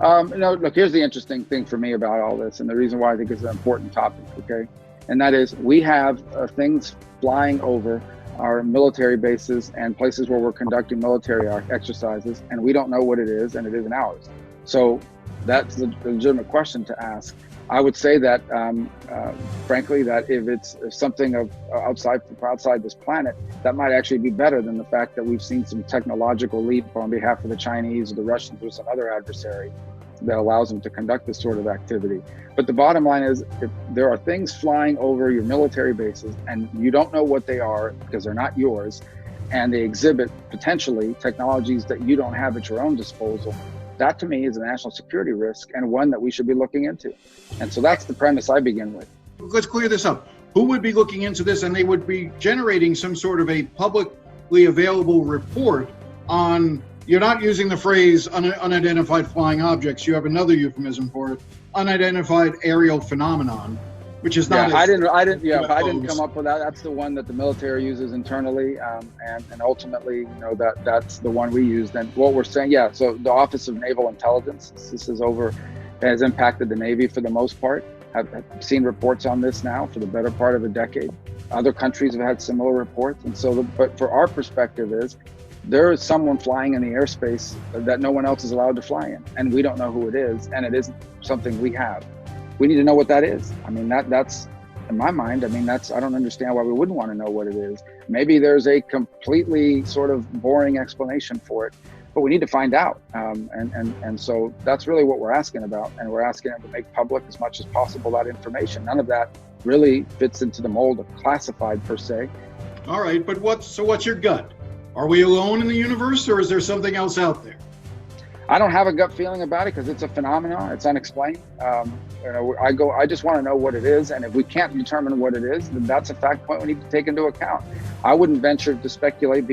No, look, here's the interesting thing for me about all this, and the reason why I think it's an important topic, okay? And that is we have things flying over our military bases and places where we're conducting military exercises, and we don't know what it is, and it isn't ours. So that's the legitimate question to ask. I would say that, frankly, that if it's something of outside this planet, that might actually be better than the fact that we've seen some technological leap on behalf of the Chinese or the Russians or some other adversary that allows them to conduct this sort of activity. But the bottom line is, if there are things flying over your military bases and you don't know what they are because they're not yours, and they exhibit potentially technologies that you don't have at your own disposal, that to me is a national security risk and one that we should be looking into. And so that's the premise I begin with. Let's clear this up. Who would be looking into this? And they would be generating some sort of a publicly available report on, you're not using the phrase unidentified flying objects. You have another euphemism for it, unidentified aerial phenomenon, which is not. Yeah, I didn't come up with that. That's the one that the military uses internally, and ultimately, that's the one we used. And what we're saying, so the Office of Naval Intelligence, this has impacted the Navy for the most part. I've seen reports on this now for the better part of a decade. Other countries have had similar reports, and so, but for our perspective is, there is someone flying in the airspace that no one else is allowed to fly in, and we don't know who it is, and it isn't something we have. We need to know what that is. I mean, that's in my mind. I mean, I don't understand why we wouldn't want to know what it is. Maybe there's a completely sort of boring explanation for it, but we need to find out. And so that's really what we're asking about, and we're asking them to make public as much as possible that information. None of that really fits into the mold of classified per se. All right, but what's your gut? Are we alone in the universe, or is there something else out there? I don't have a gut feeling about it because it's a phenomenon. It's unexplained. I just want to know what it is. And if we can't determine what it is, then that's a fact point we need to take into account. I wouldn't venture to speculate